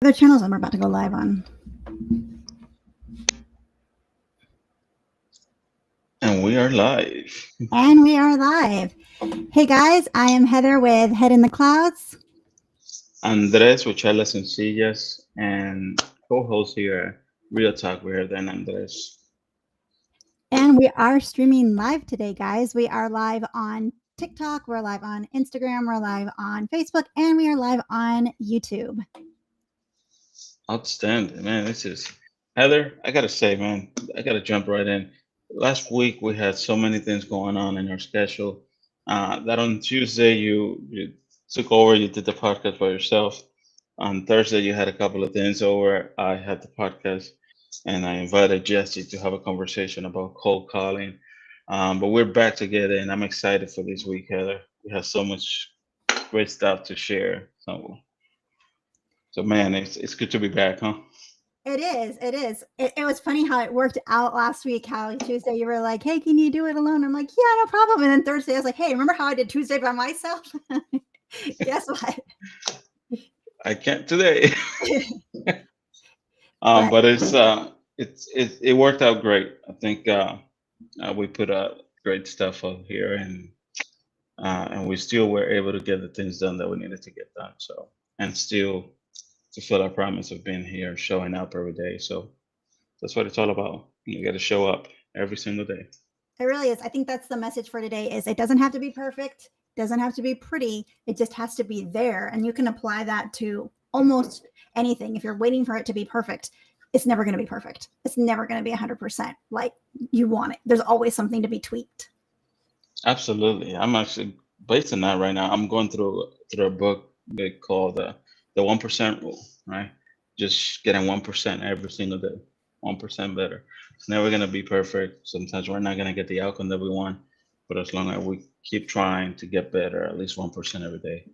Other channels I'm about to go live on. And we are live. And we are live. Hey guys, I am Heather with Head in the Clouds. Andres with Charlas Sencillas and co-host here, Real Talk with Heather and Andres. And we are streaming live today, guys. We are live on TikTok, we're live on Instagram, we're live on Facebook, and we are live on YouTube. Outstanding, man. This is Heather. I gotta say, man, I gotta jump right in. Last week we had so many things going on in our schedule that on Tuesday you took over, you did the podcast by yourself. On Thursday you had a couple of things over. I had the podcast, and I invited Jesse to have a conversation about cold calling. But we're back together, and I'm excited for this week, Heather. We have so much great stuff to share. So man, it's good to be back, huh? It is. It is. It was funny how it worked out last week. How Tuesday you were like, "Hey, can you do it alone?" I'm like, "Yeah, no problem." And then Thursday I was like, "Hey, remember how I did Tuesday by myself?" Guess what? I can't today. But But it worked out great. I think we put great stuff up here, and we still were able to get the things done that we needed to get done. So and still fulfill our promise of being here, showing up every day. So that's what it's all about. You got to show up every single day. it really is. I think that's the message for today is it doesn't have to be perfect, doesn't have to be pretty. It just has to be there. And you can apply that to almost anything. If you're waiting for it to be perfect, it's never going to be perfect. It's never going to be 100% like you want it. There's always something to be tweaked. Absolutely. I'm actually based on that right now. I'm going through a book they call the 1% rule, right? Just getting 1% every single day, 1% better. It's never gonna be perfect. Sometimes we're not gonna get the outcome that we want, but as long as we keep trying to get better, at least 1% every day,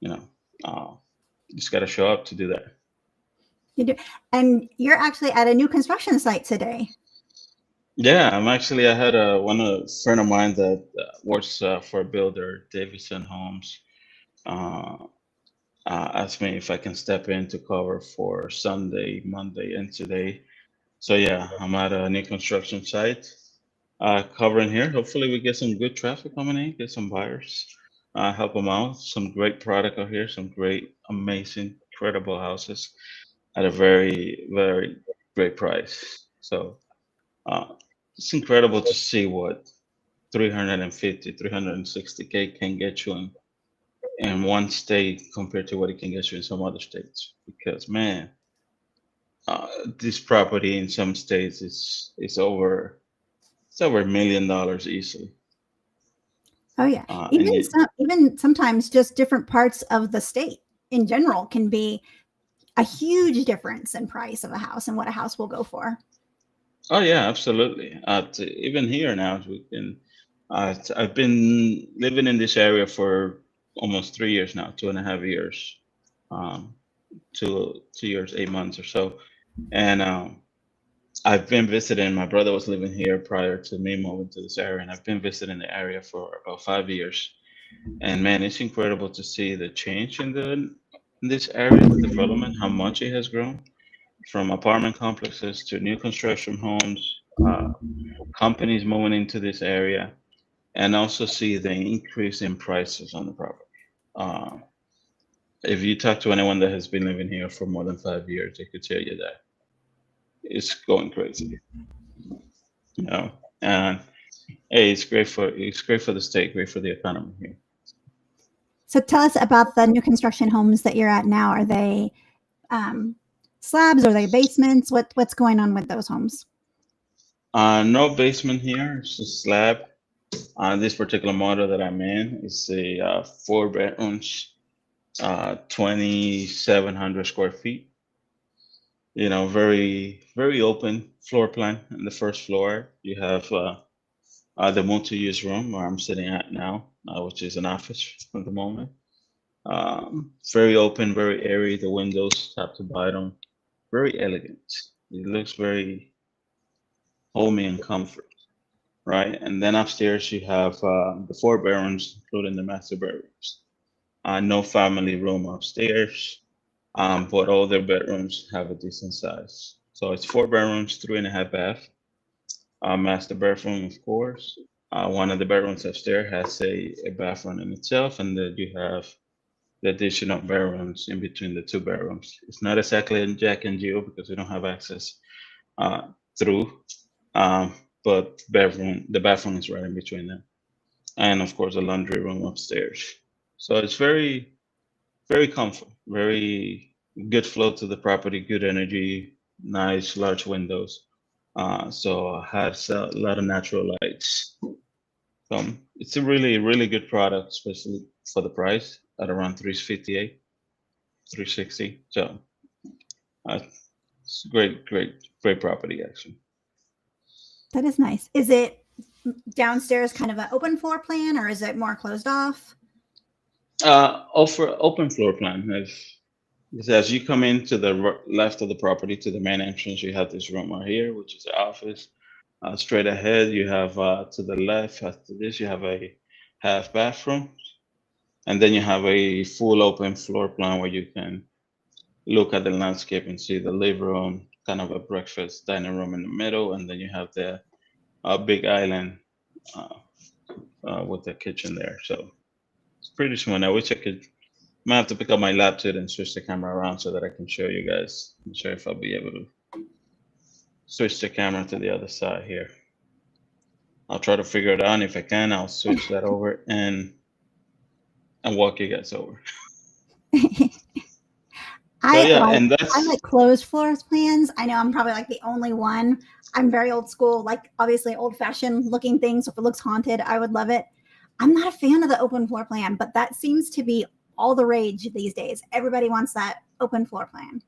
you know, uh, you just gotta show up to do that. You do. And you're actually at a new construction site today. Yeah, I had a friend of mine that works for a builder, Davidson Homes. Uh, asked me if I can step in to cover for Sunday, Monday, and today. So yeah, I'm at a new construction site, covering here. Hopefully, we get some good traffic coming in, get some buyers, help them out. Some great product out here, some great, amazing, incredible houses at a very, very great price. So uh, it's incredible to see what 350, 360K can get you in one state compared to what it can get you in some other states. Because man, this property in some states is over it's over $1 million easily. Oh yeah. And you, Even sometimes just different parts of the state in general can be a huge difference in price of a house and what a house will go for. oh yeah, absolutely. Even here now, we can. I've been living in this area for almost 3 years now, 2.5 years, um, 2 years, 8 months or so, and I've been visiting. My brother was living here prior to me moving to this area, and I've been visiting the area for about 5 years. And man, it's incredible to see the change in this area, the development, how much it has grown from apartment complexes to new construction homes, companies moving into this area, and also see the increase in prices on the property. Uh, if you talk to anyone that has been living here for more than 5 years, they could tell you that it's going crazy. You know, and hey, it's great for the state, great for the economy here. So tell us about the new construction homes that you're at now. Are they um, slabs? Are they basements? What's going on with those homes? No basement here, it's a slab. This particular model that I'm in is a 4 bedrooms, 2,700 square feet. You know, very very open floor plan. In the first floor, you have the multi-use room where I'm sitting at now, which is an office at the moment. Very open, very airy. The windows, top to bottom, very elegant. It looks very homey and comfort, right? And then upstairs you have the 4 bedrooms, including the master bedrooms. No family room upstairs. but all their bedrooms have a decent size. So it's 4 bedrooms, 3.5 bath. Master bedroom, of course. One of the bedrooms upstairs has a bathroom in itself, and then you have the additional bedrooms in between the two bedrooms. It's not exactly in Jack and Jill because we don't have access uh, through, um, but the bathroom is right in between them, and of course the laundry room upstairs. So it's very comfort, very good flow to the property, good energy, nice large windows. So it has a lot of natural lights. It's a really good product, especially for the price at around 358, 360. So uh, it's great property actually. That is nice. Is it downstairs kind of an open floor plan or is it more closed off? Offer open floor plan. If as you come into the left of the property to the main entrance, you have this room right here, which is the office. Straight ahead, you have to the left. After this, you have a half bathroom, and then you have a full open floor plan where you can look at the landscape and see the living room, kind of a breakfast dining room in the middle, and then you have the big island uh, with the kitchen there. So it's pretty smooth. I wish I could. I might have to pick up my laptop and switch the camera around so that I can show you guys. I'm sure if I'll be able to switch the camera to the other side here. I'll try to figure it out. And if I can, I'll switch that over and walk you guys over. So I yeah, like and I like that's closed floor plans. I know I'm probably like the only one. I'm very old school, like obviously old fashioned looking things. So if it looks haunted, I would love it. I'm not a fan of the open floor plan, but that seems to be all the rage these days. Everybody wants that open floor plan.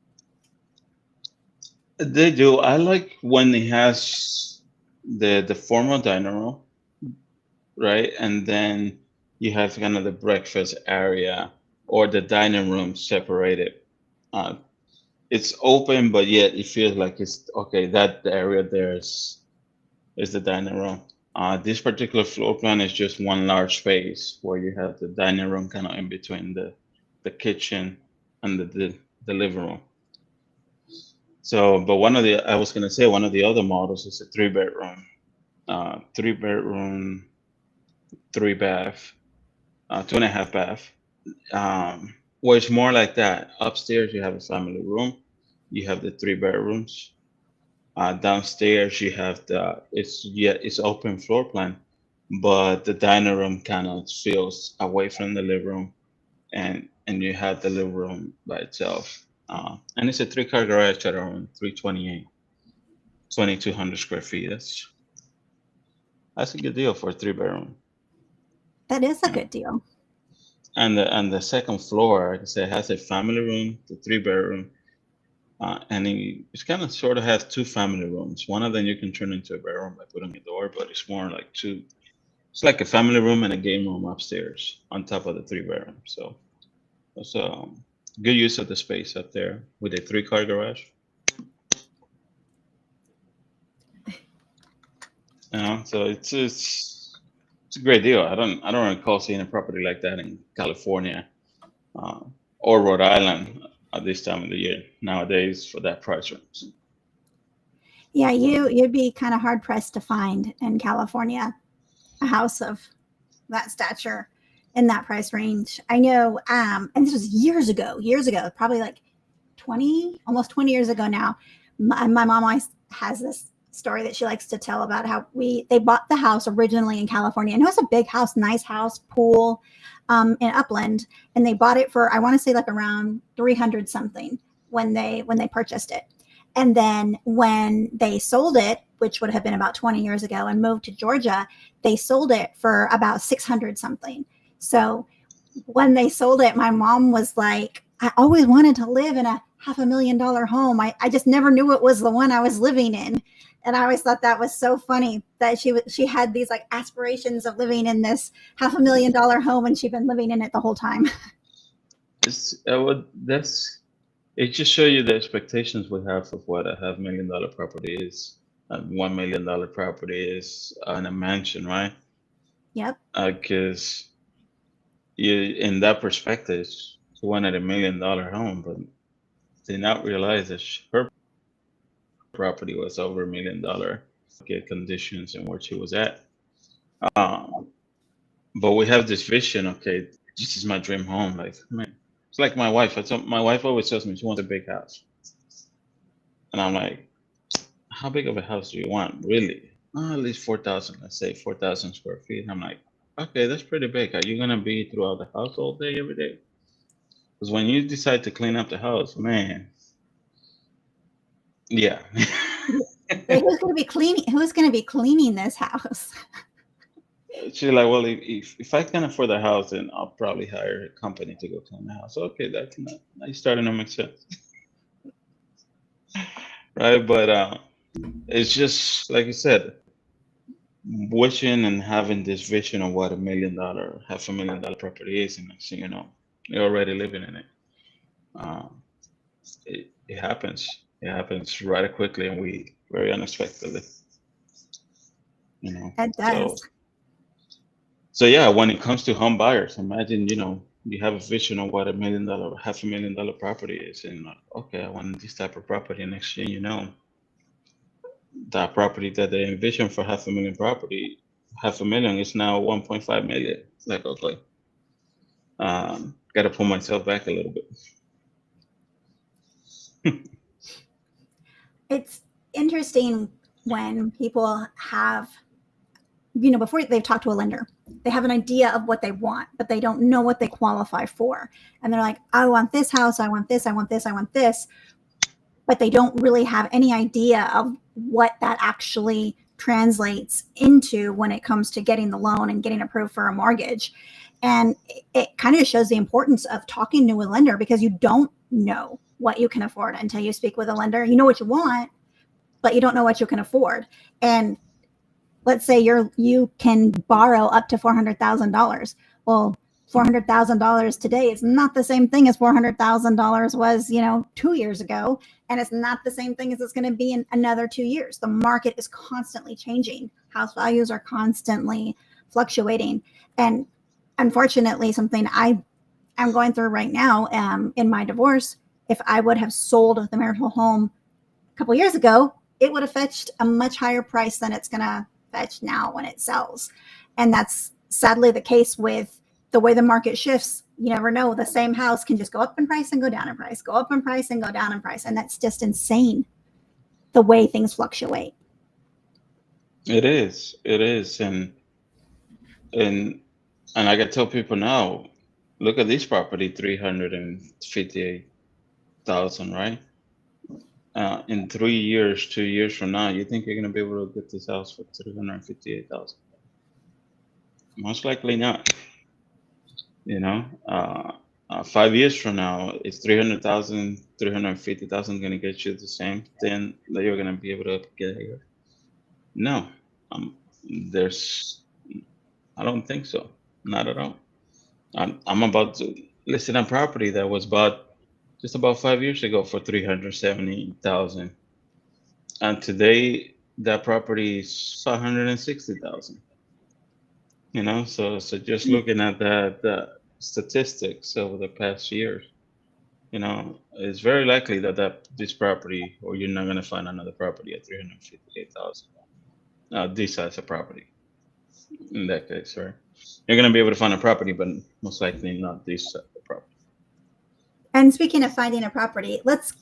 they do. I like when it has the formal dining room, right? And then you have kind of the breakfast area or the dining room separated. Uh, it's open, but yet it feels like it's okay. That area there is the dining room. This particular floor plan is just one large space where you have the dining room kind of in between the kitchen and the living room. So, but I was gonna say one of the other models is a 3 bedroom, 3 bedroom, 3 bath, 2.5 bath. Where it's more like that. Upstairs you have a family room, you have the 3 bedrooms. Downstairs you have it's open floor plan, but the dining room kind of feels away from the living room, and you have the living room by itself. And it's a 3 car garage at around 328, 2,200 square feet. That's a good deal for a 3 bedroom. That is a Yeah. good deal. And the second floor, like I said, has a family room, the 3 bedroom, and it's kind of sort of has two family rooms. One of them you can turn into a bedroom by putting a door, but it's more like two. It's like a family room and a game room upstairs on top of the 3 bedroom. So it's good use of the space up there with a 3 car garage. So it's a great deal. I don't recall seeing a property like that in California uh, or Rhode Island at this time of the year nowadays for that price range. Yeah, you'd be kind of hard pressed to find in California a house of that stature in that price range. I know, and this was years ago, probably like 20, almost 20 years ago now. My mom always has this story that she likes to tell about how they bought the house originally in California, and it was a big house, nice house, pool, in Upland, and they bought it for I want to say like around 300 something when they purchased it. And then when they sold it, which would have been about 20 years ago, and moved to Georgia, they sold it for about 600 something. So when they sold it, my mom was like, I always wanted to live in a $500,000 home. I just never knew it was the one I was living in. And I always thought that was so funny that she had these like aspirations of living in this $500,000 home and she'd been living in it the whole time. That's it. Just show you the expectations we have of what a $500,000 property is, and $1 million property is in a mansion, right? Yep. Because you in that perspective, you wanted $1 million home, but did not realize that her property was over $1 million get conditions and where she was at. Um, but we have this vision. Okay, this is my dream home. Like, man, it's like my wife. My wife always tells me she wants a big house, and I'm like, how big of a house do you want, really? Oh, at least 4,000. Let's say 4,000 square feet. And I'm like, okay, that's pretty big. Are you gonna be throughout the house all day, every day? Because when you decide to clean up the house, man, yeah. Like, who's going to be cleaning? Who's going to be cleaning this house? She's like, well, if I can afford the house, then I'll probably hire a company to go clean the house. Okay, that's not, starting to make sense, right? But it's just like you said, wishing and having this vision of what $1 million, $500,000 property is, and next thing you know, you're already living in it. Um, it happens. It happens rather quickly, and we very unexpectedly, you know. It does. So yeah, when it comes to home buyers, imagine, you have a vision of what $1 million, $500,000 property is, and okay, I want this type of property. Next thing you know, that property that they envisioned for $500,000 is now 1.5 million. Like, okay, got to pull myself back a little bit. It's interesting when people have, before they've talked to a lender, they have an idea of what they want, but they don't know what they qualify for. And they're like, I want this house, I want this, I want this, I want this. But they don't really have any idea of what that actually translates into when it comes to getting the loan and getting approved for a mortgage. And it kind of shows the importance of talking to a lender, because you don't know what you can afford until you speak with a lender. You know what you want, but you don't know what you can afford. And let's say you can borrow up to $400,000. Well, $400,000 today is not the same thing as $400,000 was, 2 years ago. And it's not the same thing as it's going to be in another 2 years. The market is constantly changing. House values are constantly fluctuating. And unfortunately, something I'm going through right now in my divorce, if I would have sold the marital home a couple years ago, it would have fetched a much higher price than it's going to fetch now when it sells. And that's sadly the case with the way the market shifts. You never know. The same house can just go up in price and go down in price, go up in price and go down in price. And that's just insane, the way things fluctuate. It is. And I can tell people now, look at this property, 358,000, right? In 3 years, 2 years from now, you think you're going to be able to get this house for 358,000? Most likely not. 5 years from now, is 300,000, 350,000 going to get you the same thing that you're going to be able to get here? No, I don't think so. Not at all. I'm about to list a property that was bought just about 5 years ago for 370,000, and today that property is 160,000. So just looking at the statistics over the past years, it's very likely that this property, or you're not going to find another property at 358,000. This size of property, in that case, right? You're going to be able to find a property, but most likely not this type of property. And speaking of finding a property, let's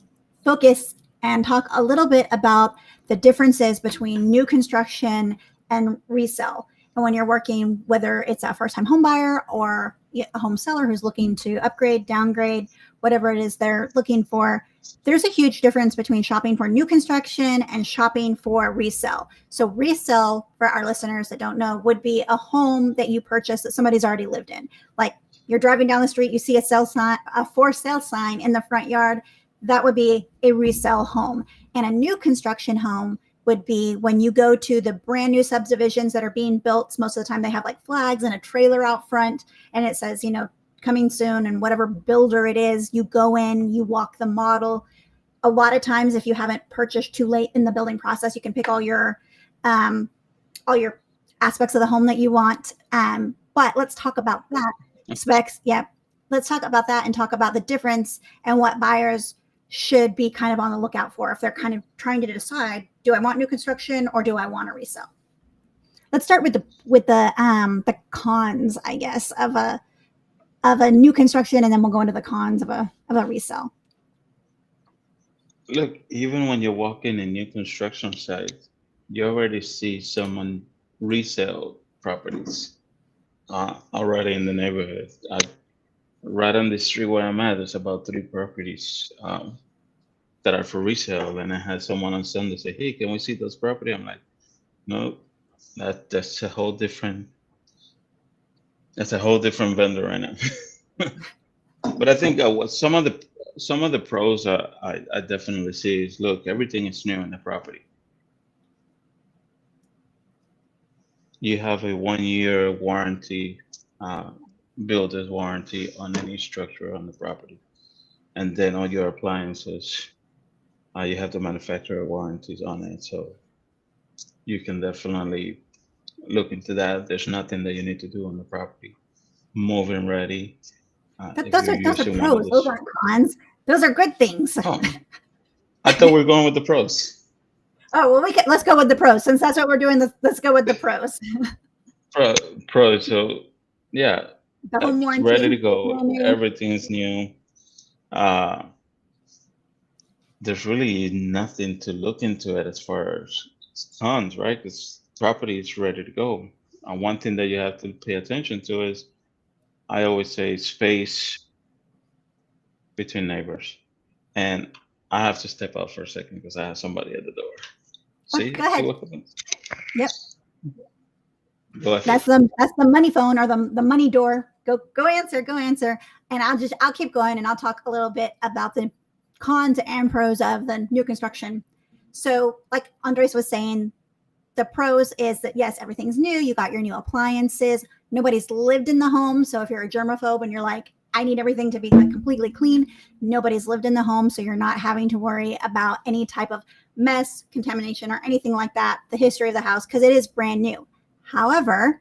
focus and talk a little bit about the differences between new construction and resale. And when you're working, whether it's a first-time home buyer or a home seller who's looking to upgrade, downgrade, whatever it is they're looking for, there's a huge difference between shopping for new construction and shopping for resale. So resale, for our listeners that don't know, would be a home that you purchase that somebody's already lived in. Like, you're driving down the street, you see a for sale sign in the front yard. That would be a resale home. And a new construction home would be when you go to the brand new subdivisions that are being built. Most of the time they have like flags and a trailer out front, and it says, coming soon, and whatever builder it is, you go in, you walk the model. A lot of times, if you haven't purchased too late in the building process, you can pick all your aspects of the home that you want. But let's talk about that. Specs. Yeah. Let's talk about that and talk about the difference and what buyers should be kind of on the lookout for if they're kind of trying to decide, do I want new construction or do I want to resell? Let's start with the cons, I guess, of a new construction, and then we'll go into the cons of a resale. Look, even when you walk in a new construction site, you already see someone resell properties already in the neighborhood. Right on the street where I'm at, there's about 3 properties that are for resale, and I had someone on Sunday say, "Hey, can we see those property?" I'm like, "No, that's a whole different vendor right now." But I think what some of the pros I definitely see is, look, everything is new in the property. You have a 1-year warranty, builder's warranty on any structure on the property, and then all your appliances, you have the manufacturer warranties on it. So you can definitely look into that. There's nothing that you need to do on the property. Move-in ready. Those are pros. Those aren't cons. Those are good things. Oh, I thought we were going with the pros. Oh, well, let's go with the pros. Since that's what we're doing, let's go with the pros. Pros. So yeah, The home warranty, ready to go. Everything's new. There's really nothing to look into it as far as cons, right? Because property is ready to go. One thing that you have to pay attention to is, I always say, space between neighbors. And I have to step out for a second because I have somebody at the door. See? Go ahead. See what happens? Yep. Go ahead. That's the money phone or the money door. Go answer. And I'll keep going, and I'll talk a little bit about the cons and pros of the new construction. So like Andres was saying, the pros is that, yes, everything's new. You got your new appliances. Nobody's lived in the home. So if you're a germaphobe and you're like, I need everything to be like completely clean, nobody's lived in the home. So you're not having to worry about any type of mess, contamination, or anything like that, the history of the house, because it is brand new. However,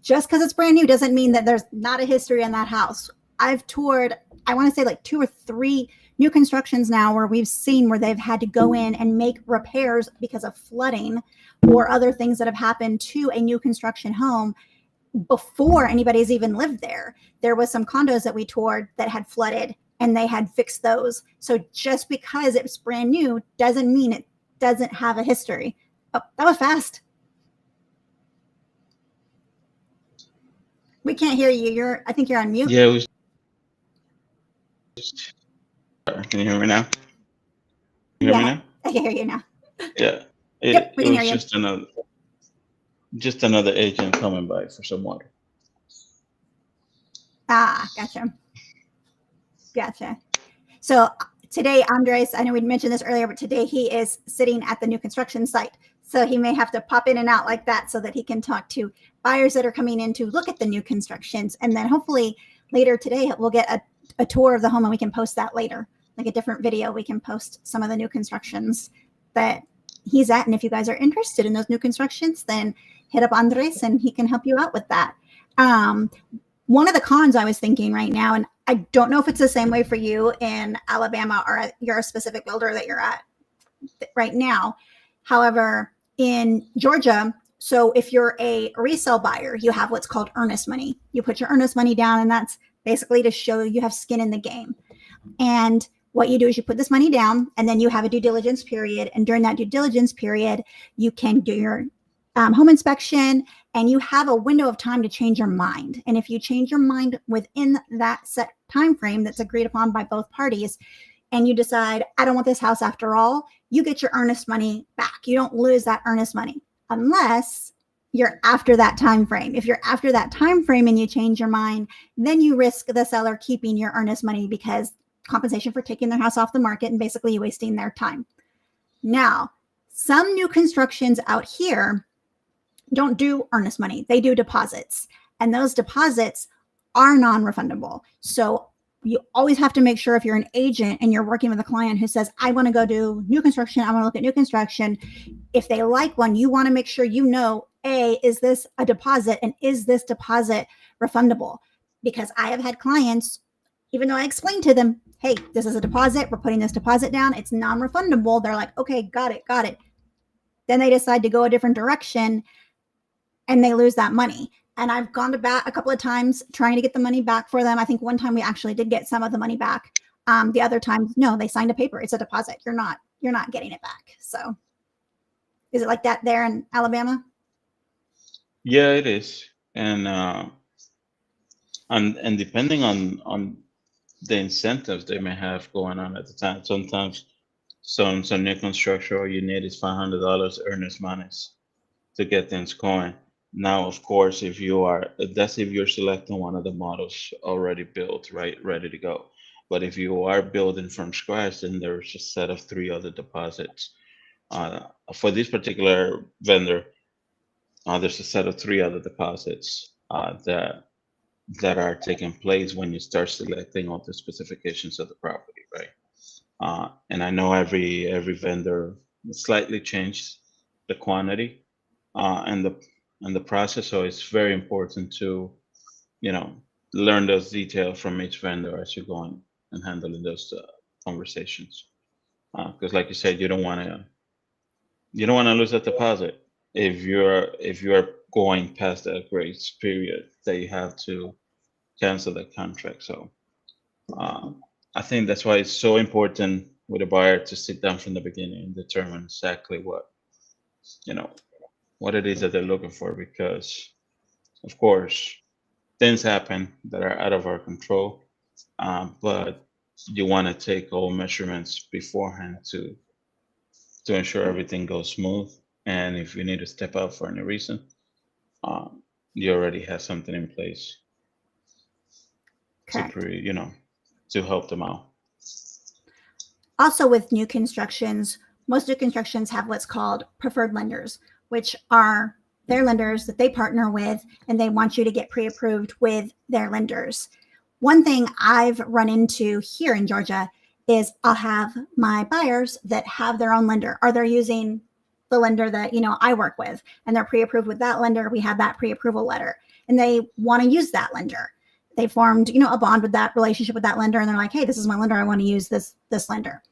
just because it's brand new doesn't mean that there's not a history in that house. I've toured, I want to say like 2 or 3 new constructions now where we've seen where they've had to go in and make repairs because of flooding or other things that have happened to a new construction home before anybody's even lived there. There was some condos that we toured that had flooded, and they had fixed those. So just because it's brand new doesn't mean it doesn't have a history. Oh, that was fast. We can't hear you. I think you're on mute. Yeah, can you hear me now? Hear me now? I can hear you now. Yeah. Yep, we can hear you. Just another agent coming by for some water. Gotcha. So today, Andres, I know we'd mentioned this earlier, but today he is sitting at the new construction site. So he may have to pop in and out like that so that he can talk to buyers that are coming in to look at the new constructions. And then hopefully later today, we'll get a tour of the home, and we can post that later, like a different video. We can post some of the new constructions that he's at. And if you guys are interested in those new constructions, then hit up Andres and he can help you out with that. One of the cons I was thinking right now, and I don't know if it's the same way for you in Alabama or you're a specific builder that you're at right now. However, in Georgia, so if you're a resale buyer, you have what's called earnest money. You put your earnest money down, and that's basically to show you have skin in the game. And what you do is you put this money down, and then you have a due diligence period. And during that due diligence period, you can do your home inspection, and you have a window of time to change your mind. And if you change your mind within that set time frame that's agreed upon by both parties, and you decide, I don't want this house after all, you get your earnest money back. You don't lose that earnest money unless you're after that time frame. If you're after that time frame and you change your mind, then you risk the seller keeping your earnest money because compensation for taking their house off the market and basically wasting their time. Now, some new constructions out here don't do earnest money. They do deposits, and those deposits are non-refundable. So you always have to make sure, if you're an agent and you're working with a client who says, I want to go do new construction, I want to look at new construction. If they like one, you want to make sure you know, A, is this a deposit, and is this deposit refundable? Because I have had clients, even though I explained to them, hey, this is a deposit. We're putting this deposit down. It's non-refundable. They're like, okay, got it. Then they decide to go a different direction and they lose that money. And I've gone to bat a couple of times trying to get the money back for them. I think one time we actually did get some of the money back. The other times, no, they signed a paper. It's a deposit. You're not getting it back. So is it like that there in Alabama? Yeah, it is. And depending on the incentives they may have going on at the time, sometimes some new construction, all you need is $500 earnest monies to get things going. Now, of course, if you're selecting one of the models already built, right, ready to go. But if you are building from scratch, then there's a set of 3 other deposits. For this particular vendor, there's a set of 3 other deposits that are taking place when you start selecting all the specifications of the property, right? And I know every vendor slightly changed the quantity and the process, so it's very important to learn those details from each vendor as you're going and handling those conversations. Because, like you said, you don't want to lose that deposit if you're going past that grace period that you have to cancel the contract. So I think that's why it's so important with a buyer to sit down from the beginning and determine exactly you know what it is that they're looking for, because of course things happen that are out of our control, but you want to take all measurements beforehand to ensure everything goes smooth. And if you need to step out for any reason, you already have something in place to Correct. to help them out. Also, with new constructions, most new constructions have what's called preferred lenders, which are their lenders that they partner with, and they want you to get pre-approved with their lenders. One thing I've run into here in Georgia is I'll have my buyers that have their own lender, or they're using the lender that I work with, and they're pre-approved with that lender. We have that pre-approval letter, and they want to use that lender. They formed a bond with that relationship with that lender, and they're like, hey, this is my lender. I want to use this lender.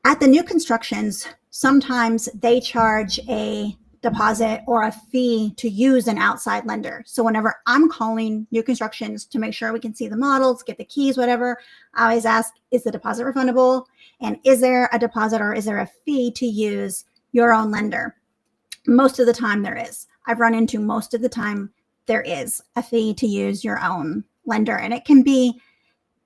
At the new constructions, sometimes they charge a deposit or a fee to use an outside lender. So whenever I'm calling new constructions to make sure we can see the models, get the keys, whatever, I always ask, is the deposit refundable? And is there a deposit or is there a fee to use your own lender? Most of the time there is. I've run into most of the time there is a fee to use your own lender, and it can be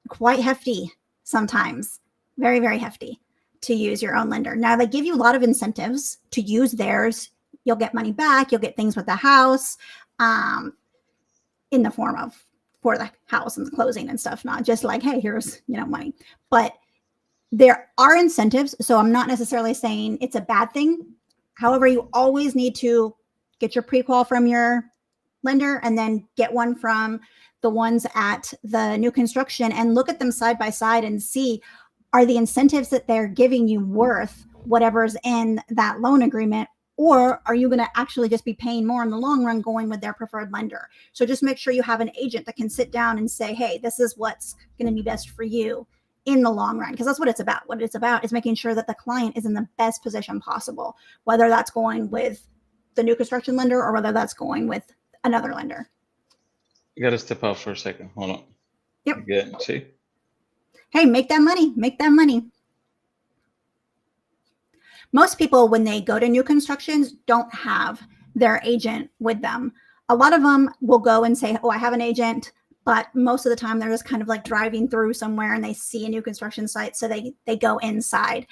quite hefty sometimes, very, very hefty to use your own lender. Now, they give you a lot of incentives to use theirs. You'll get money back. You'll get things with the house in the form of for the house and the closing and stuff, not just like, hey, here's money. But there are incentives, so I'm not necessarily saying it's a bad thing. However, you always need to get your pre-qual from your lender and then get one from the ones at the new construction and look at them side by side and see, are the incentives that they're giving you worth whatever's in that loan agreement, or are you going to actually just be paying more in the long run going with their preferred lender? So just make sure you have an agent that can sit down and say, hey, this is what's going to be best for you in the long run, because that's what it's about. What it's about is making sure that the client is in the best position possible, whether that's going with the new construction lender or whether that's going with another lender. You got to step out for a second. Hold on. Yep. Good. See? Hey, make that money. Make that money. Most people, when they go to new constructions, don't have their agent with them. A lot of them will go and say, oh, I have an agent, but most of the time they're just kind of like driving through somewhere and they see a new construction site, so they go inside.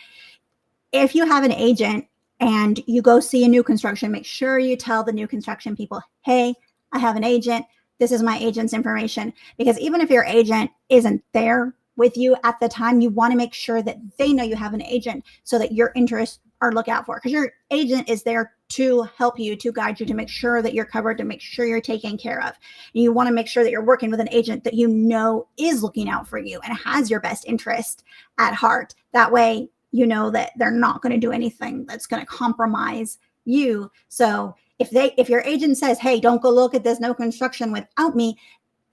If you have an agent and you go see a new construction, make sure you tell the new construction people, hey, I have an agent. This is my agent's information. Because even if your agent isn't there with you at the time, you want to make sure that they know you have an agent so that your interests are looked out for. Because your agent is there to help you, to guide you, to make sure that you're covered, to make sure you're taken care of. And you want to make sure that you're working with an agent that you know is looking out for you and has your best interest at heart. That way, you know that they're not going to do anything that's going to compromise you. So if your agent says, hey, don't go look at this no construction without me,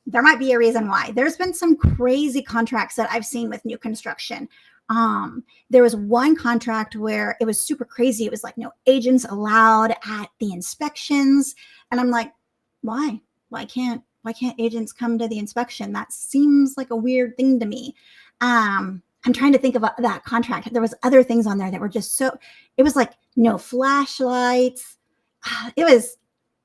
there might be a reason why. There's been some crazy contracts that I've seen with new construction. There was one contract where it was super crazy. It was like no agents allowed at the inspections. And I'm like, why? Why can't agents come to the inspection? That seems like a weird thing to me. I'm trying to think of that contract. There was other things on there that were just so, it was like no flashlights. It was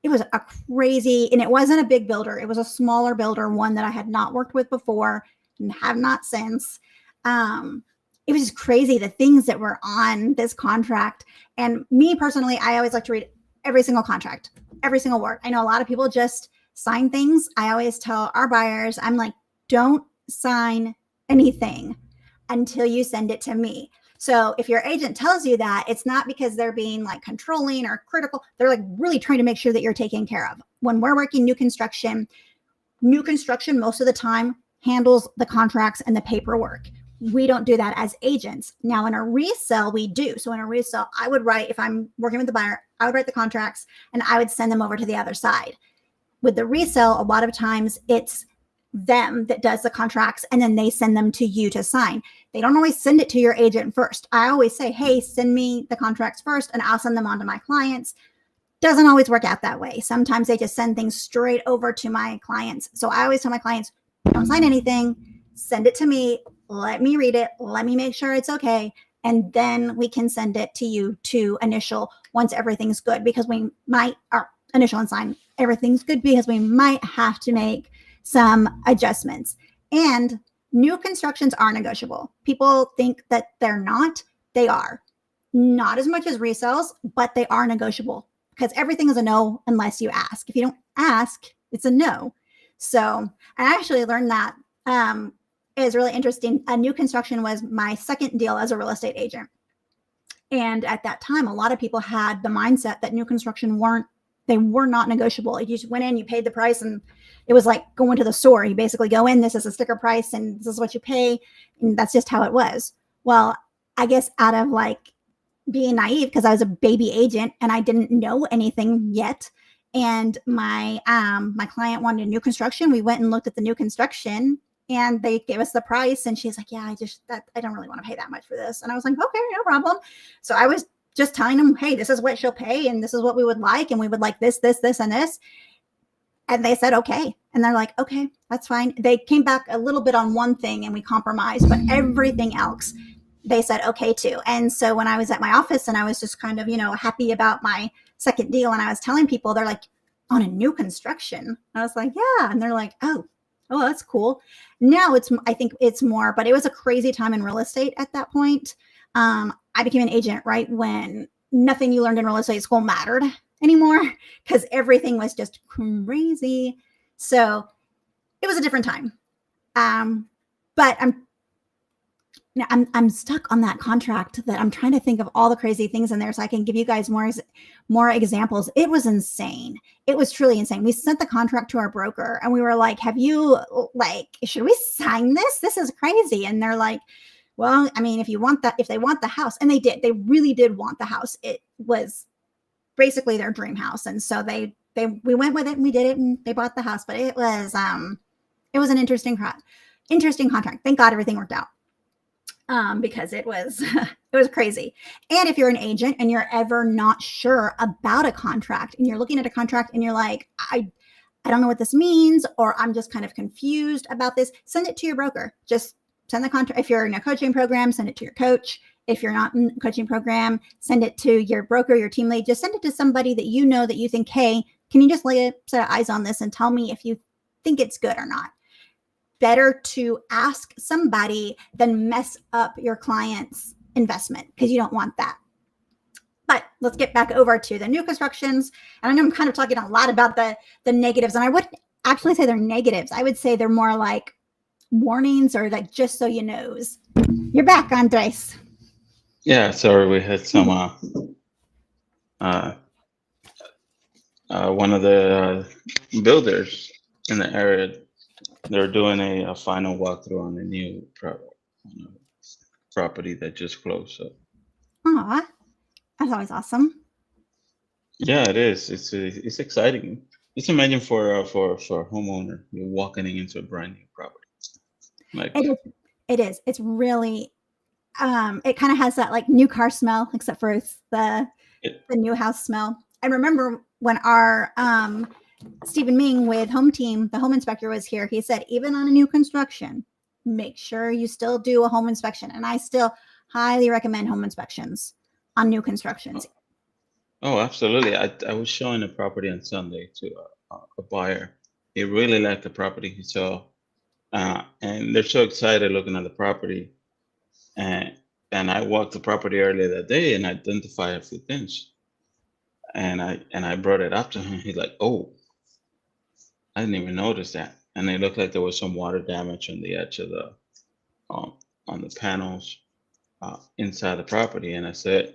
a crazy, and it wasn't a big builder. It was a smaller builder, one that I had not worked with before and have not since. It was just crazy, the things that were on this contract. And me personally, I always like to read every single contract, every single word. I know a lot of people just sign things. I always tell our buyers, I'm like, don't sign anything until you send it to me. So if your agent tells you that, it's not because they're being like controlling or critical. They're like really trying to make sure that you're taken care of. When we're working new construction most of the time handles the contracts and the paperwork. We don't do that as agents. Now in a resale, we do. So in a resale, I would write, if I'm working with the buyer, I would write the contracts and I would send them over to the other side. With the resale, a lot of times it's them that does the contracts and then they send them to you to sign. They don't always send it to your agent first. I always say, hey, send me the contracts first and I'll send them on to my clients. Doesn't always work out that way. Sometimes they just send things straight over to my clients. So I always tell my clients, don't sign anything, send it to me, let me read it, let me make sure it's okay. And then we can send it to you to initial once everything's good, because we might, or initial and sign, everything's good, because we might have to make some adjustments. And new constructions are negotiable. People think that they're not. They are. Not as much as resales, but they are negotiable, because everything is a no unless you ask. If you don't ask, it's a no. So I actually learned that is really interesting. A new construction was my second deal as a real estate agent. And at that time, a lot of people had the mindset that new construction were not negotiable. You just went in, you paid the price, and it was like going to the store. You basically go in, this is a sticker price, and this is what you pay. And that's just how it was. Well, I guess out of like being naive, because I was a baby agent and I didn't know anything yet. And my client wanted a new construction. We went and looked at the new construction and they gave us the price. And she's like, yeah, I don't really want to pay that much for this. And I was like, okay, no problem. So I was just telling them, hey, this is what she'll pay and this is what we would like. And we would like this, this, this, and this. And they said, okay. And they're like, okay, that's fine. They came back a little bit on one thing and we compromised, but everything else they said okay to. And so when I was at my office and I was just kind of, happy about my second deal, and I was telling people, they're like, on a new construction? I was like, yeah. And they're like, oh, that's cool. Now I think it's more, but it was a crazy time in real estate at that point. I became an agent right when nothing you learned in real estate school mattered anymore, because everything was just crazy. So it was a different time. But I'm stuck on that contract that I'm trying to think of all the crazy things in there so I can give you guys more examples. It was insane. It was truly insane. We sent the contract to our broker and we were like, should we sign this? This is crazy. And they're like, well, I mean, if they want the house, and they really did want the house. It was basically their dream house. And so we went with it and we did it and they bought the house, but it was an interesting contract. Thank God everything worked out. Because it was crazy. And if you're an agent and you're ever not sure about a contract and you're looking at a contract and you're like, I don't know what this means, or I'm just kind of confused about this, send it to your broker. Just send the contract. If you're in a coaching program, send it to your coach. If you're not in a coaching program, send it to your broker, your team lead. Just send it to somebody that you know that you think, hey, can you just lay a set of eyes on this and tell me if you think it's good or not? Better to ask somebody than mess up your client's investment, because you don't want that. But let's get back over to the new constructions. And I know I'm kind of talking a lot about the negatives, and I wouldn't actually say they're negatives. I would say they're more like warnings, or like just so you knows. You're back, Andres. Yeah, sorry, we had some one of the builders in the area. They're doing a final walkthrough on the new property that just closed. So, Aw, that's always awesome. yeah, it is. It's exciting. Just imagine for a homeowner, you're walking into a brand new property. Like It is. It is. It's really. It kind of has that like new car smell, except for it's it, the new house smell. I remember when our Stephen Ming with Home Team, the home inspector, was here. He said, even on a new construction, make sure you still do a home inspection. And I still highly recommend home inspections on new constructions. oh, absolutely. I was showing a property on Sunday to a buyer. He really liked the property he saw, and they're so excited looking at the property. And and I walked the property earlier that day and identified a few things. And I brought it up to him. He's like, "Oh, I didn't even notice that." And it looked like there was some water damage on the edge of the um, on the panels inside the property. And I said,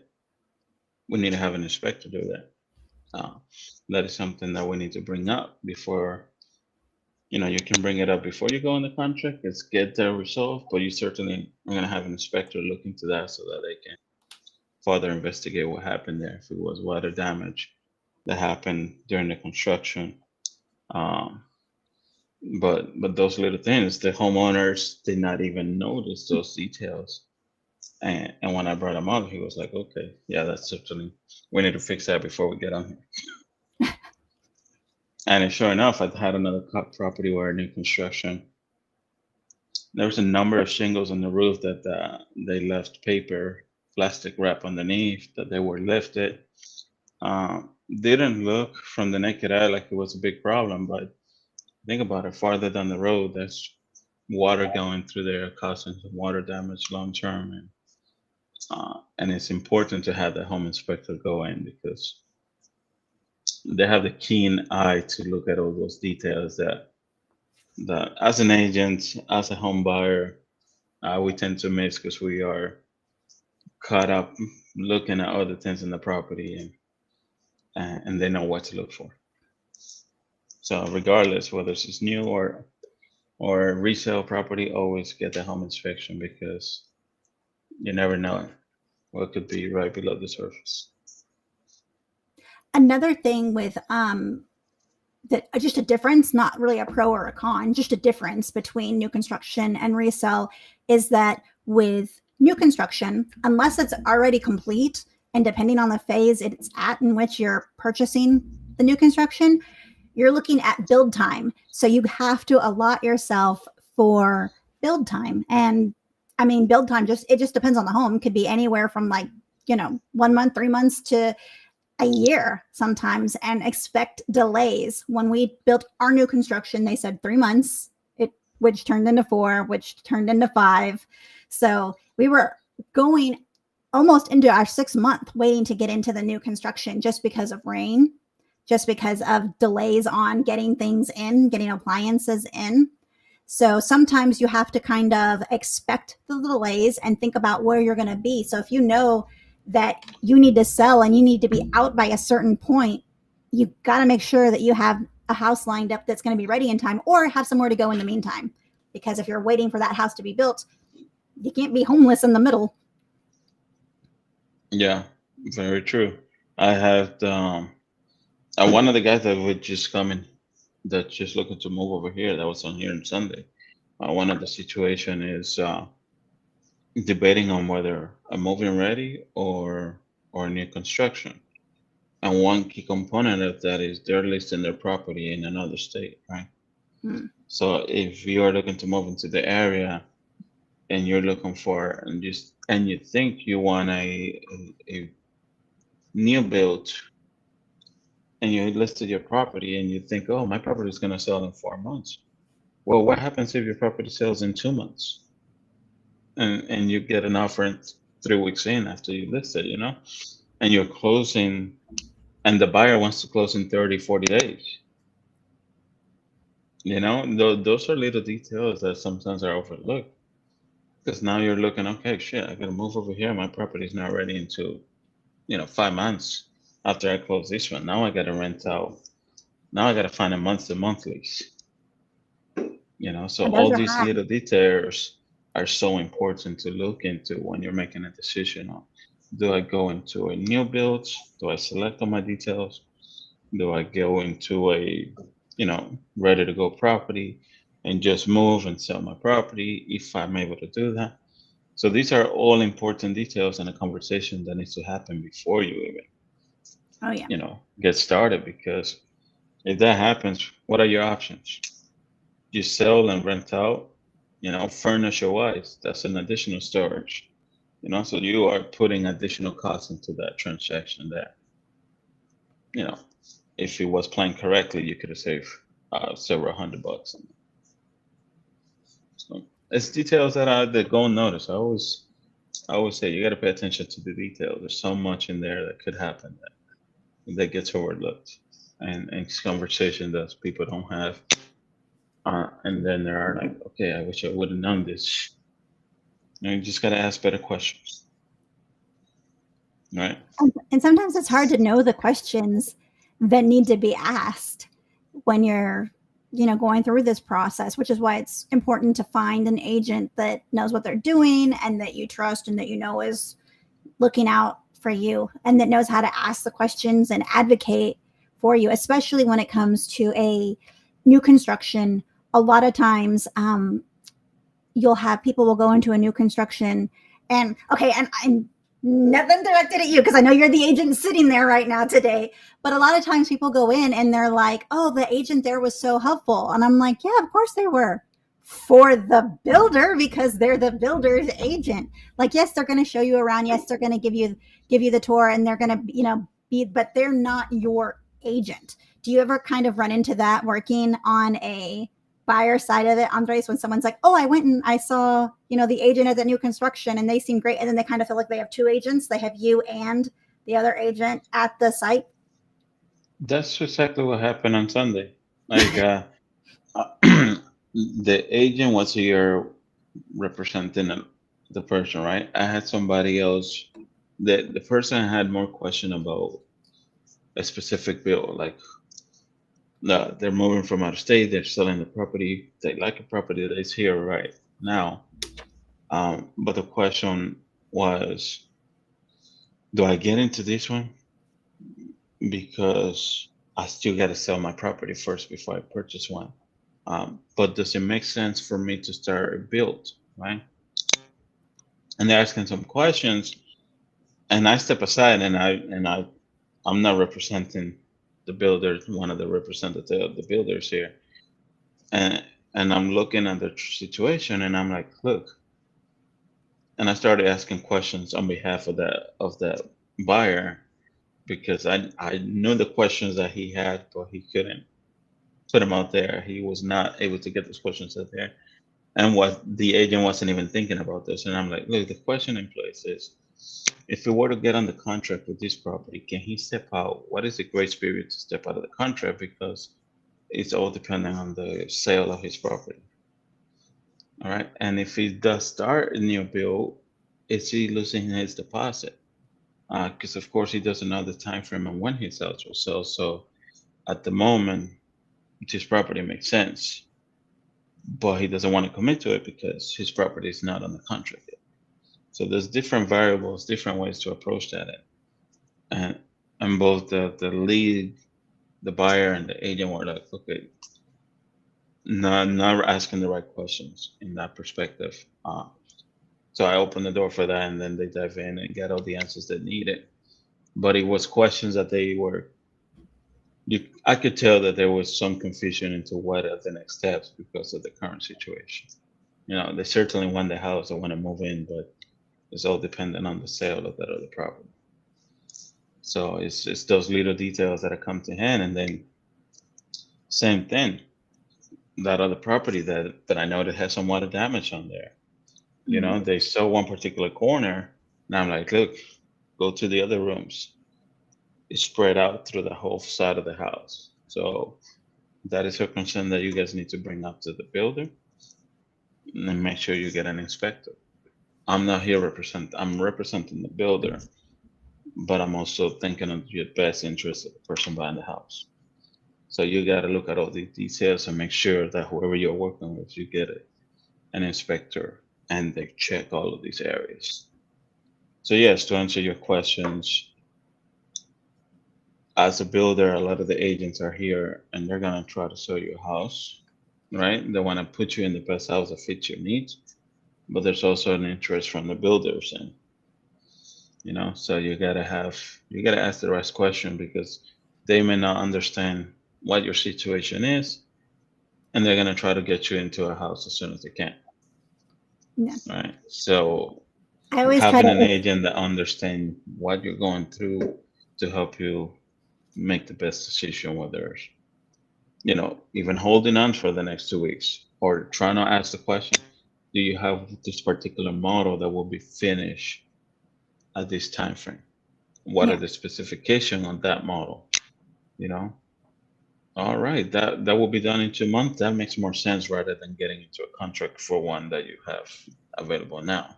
"We need to have an inspector do that." Uh, that is something that we need to bring up before, you can bring it up before you go on the contract. It's get that resolved, but you certainly are going to have an inspector look into that so that they can further investigate what happened there. If it was water damage that happened during the construction. Um, but those little things, the homeowners did not even notice those details. And when I brought him up, he was like, "Okay, yeah, that's certainly we need to fix that before we get on here." And sure enough, I had another property where new construction. There was a number of shingles on the roof that they left paper, plastic wrap underneath that they were lifted. Didn't look from the naked eye like it was a big problem, but think about it. Farther down the road, there's water going through there, causing some water damage long term, and it's important to have the home inspector go in because they have the keen eye to look at all those details that as an agent, as a home buyer, we tend to miss because we are caught up looking at other things in the property and they know what to look for. So regardless whether it's new or resale property, always get the home inspection because you never know what could be right below the surface. Another thing with that just a difference, not really a pro or a con, just a difference between new construction and resale is that with new construction, unless it's already complete and depending on the phase it's at in which you're purchasing the new construction, you're looking at build time. So you have to allot yourself for build time. And I mean, build time just depends on the home. It could be anywhere from like, 1 month, 3 months to a year sometimes, and expect delays. When we built our new construction, they said 3 months, which turned into 4, which turned into 5. So we were going almost into our 6 month waiting to get into the new construction just because of rain, just because of delays on getting things in, getting appliances in. So sometimes you have to kind of expect the delays and think about where you're going to be. So if you know that you need to sell and you need to be out by a certain point, you got to make sure that you have a house lined up that's going to be ready in time, or have somewhere to go in the meantime. Because if you're waiting for that house to be built, you can't be homeless in the middle. Yeah, very true. I had one of the guys that would just come in, that just looking to move over here, that was on here on Sunday. One of the situation is debating on whether a moving ready or new construction. And one key component of that is they're listing their property in another state, right? Hmm. So if you're looking to move into the area and you're looking for and you think you want a new build and you listed your property and you think, oh, my property is going to sell in 4 months. Well, what happens if your property sells in 2 months and you get an offer 3 weeks in after you list it, and you're closing and the buyer wants to close in 30, 40 days. Those are little details that sometimes are overlooked because now you're looking, okay, shit, I got to move over here. My property is not ready until, 5 months after I close this one. Now I got to rent out. Now I got to find a month-to-month lease. So And those all are these hard. little details are so important to look into when you're making a decision on, do I go into a new build? Do I select all my details? Do I go into a, ready to go property and just move and sell my property if I'm able to do that? So these are all important details in a conversation that needs to happen before you even, Oh yeah. get started. Because if that happens, what are your options? You sell and rent out, furniture wise, that's an additional storage. So you are putting additional costs into that transaction that, you know, if it was planned correctly, you could have saved several $100. So it's details that go unnoticed. I always say you got to pay attention to the details. There's so much in there that could happen that gets overlooked, and it's conversation that people don't have. And then there are like, okay, I wish I would have known this. You just got to ask better questions, right? And sometimes it's hard to know the questions that need to be asked when you're, going through this process, which is why it's important to find an agent that knows what they're doing and that you trust and that is looking out for you and that knows how to ask the questions and advocate for you, especially when it comes to a new construction. A lot of times, you'll have people will go into a new construction and okay, and I'm nothing directed at you because I know you're the agent sitting there right now today. But a lot of times people go in and they're like, oh, the agent there was so helpful. And I'm like, yeah, of course they were for the builder because they're the builder's agent. Like, yes, they're going to show you around. Yes, they're going to give you the tour and they're going to, be, but they're not your agent. Do you ever kind of run into that working on a buyer side of it, Andres, when someone's like, oh, I went and I saw, the agent at the new construction and they seem great. And then they kind of feel like they have two agents. They have you and the other agent at the site. That's exactly what happened on Sunday. Like, the agent was here representing the person, right? I had somebody else. The person had more question about a specific bill, like they're moving from out of state, they're selling the property, they like a property that is here right now. But the question was, do I get into this one because I still got to sell my property first before I purchase one? But does it make sense for me to start a build, right? And they're asking some questions, and I step aside, I'm not representing the builder, one of the representatives of the builders here, and I'm looking at the situation, and I'm like, look, and I started asking questions on behalf of that buyer because I knew the questions that he had, but he couldn't put them out there. He was not able to get those questions out there, and what the agent wasn't even thinking about this. And I'm like, look, the question in place is, if we were to get on the contract with this property, can he step out? What is the grace period to step out of the contract? Because it's all depending on the sale of his property. All right. And if he does start a new build, is he losing his deposit? Because of course he doesn't know the time frame and when his house will sell. So at the moment, this property makes sense, but he doesn't want to commit to it because his property is not on the contract yet. So there's different variables, different ways to approach that. And both the lead, the buyer, and the agent were like, okay, not asking the right questions in that perspective. So I opened the door for that, and then they dive in and get all the answers they needed. But it was questions that they were. I could tell that there was some confusion into what are the next steps because of the current situation. They certainly want the house, they want to move in, but it's all dependent on the sale of that other property. So it's those little details that come to hand, and then same thing. That other property that I know that has some water damage on there. Mm-hmm. They saw one particular corner, and I'm like, look, go to the other rooms. It's spread out through the whole side of the house. So that is a concern that you guys need to bring up to the builder and make sure you get an inspector. I'm not here I'm representing the builder, but I'm also thinking of your best interest of the person buying the house. So you got to look at all the details and make sure that whoever you're working with, you get an inspector and they check all of these areas. So yes, to answer your questions, as a builder, a lot of the agents are here and they're gonna try to sell you a house, right? They want to put you in the best house that fits your needs, but there's also an interest from the builders, and so you gotta ask the right question because they may not understand what your situation is, and they're gonna try to get you into a house as soon as they can, Yeah. right? So I always try having an to, agent that understands what you're going through to help you make the best decision, whether even holding on for the next 2 weeks or trying to ask the question, do you have this particular model that will be finished at this time frame? What are yeah. the specifications on that model? You know, all right, that will be done in 2 months. That makes more sense rather than getting into a contract for one that you have available now.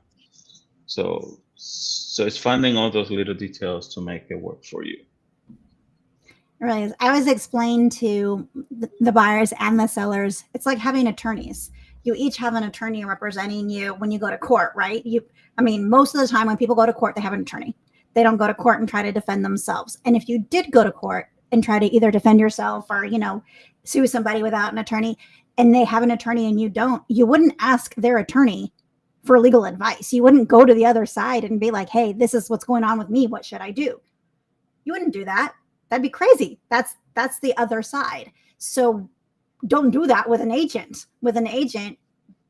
So it's finding all those little details to make it work for you. It really is. I always explain to the buyers and the sellers, it's like having attorneys. You each have an attorney representing you when you go to court, right? I mean, most of the time when people go to court, they have an attorney. They don't go to court and try to defend themselves. And if you did go to court and try to either defend yourself or, sue somebody without an attorney, and they have an attorney and you don't, you wouldn't ask their attorney for legal advice. You wouldn't go to the other side and be like, hey, this is what's going on with me. What should I do? You wouldn't do that. That'd be crazy. That's the other side. So don't do that with an agent. With an agent,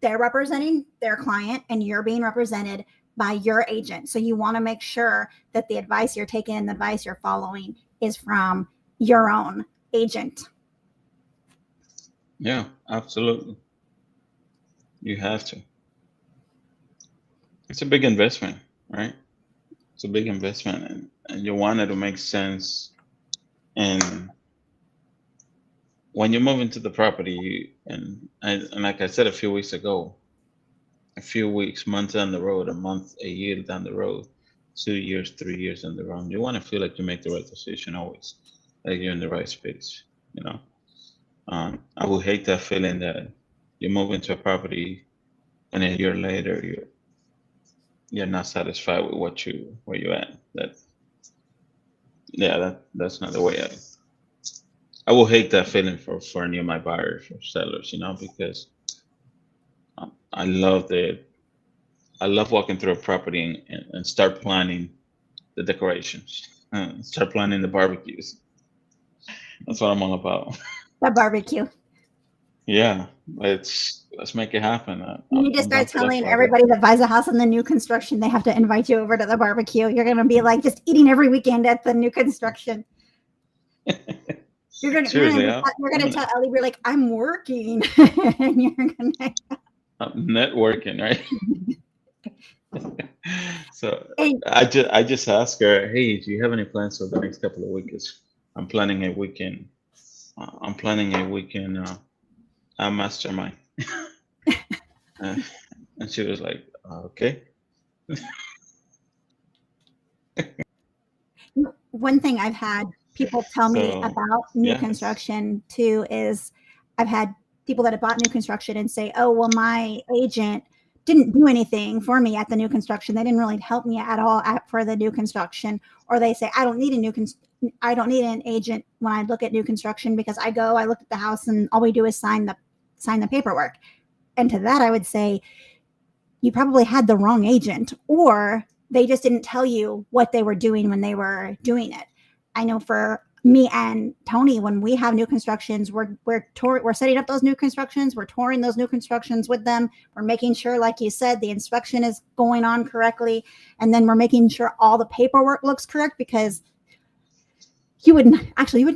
they're representing their client and you're being represented by your agent. So you want to make sure that the advice you're taking and the advice you're following is from your own agent. Yeah, absolutely. You have to. It's a big investment, right? It's a big investment, and you want it to make sense. And when you move into the property, and like I said a few weeks ago, a few weeks, months down the road, a month, a year down the road, 2 years, 3 years down the road, you want to feel like you make the right decision always, like you're in the right space. I would hate that feeling that you move into a property and a year later you're not satisfied with where you at. That's not the way I will hate that feeling for any of my buyers or sellers, because I love walking through a property and start planning the decorations, start planning the barbecues. That's what I'm all about. The barbecue. Yeah, let's make it happen. You need to I'm down start for that telling project. everybody that buys a house in the new construction, they have to invite you over to the barbecue. You're going to be like just eating every weekend at the new construction. You're gonna Seriously, tell Ellie, you're like, I'm working, and you're gonna. I'm networking, right? So And I just ask her, hey, do you have any plans for the next couple of weeks? I'm planning a weekend. Mastermind. Uh, and she was like, okay. one thing I've had people tell me So about new yeah, construction too is I've had people that have bought new construction and say, oh, well, my agent didn't do anything for me at the new construction. They didn't really help me at all for the new construction. Or they say, I don't need an agent when I look at new construction because I look at the house and all we do is sign the paperwork. And to that, I would say you probably had the wrong agent, or they just didn't tell you what they were doing when they were doing it. I know for me and Tony, when we have new constructions, we're setting up those new constructions, we're touring those new constructions with them. We're making sure, like you said, the inspection is going on correctly, and then we're making sure all the paperwork looks correct, because you would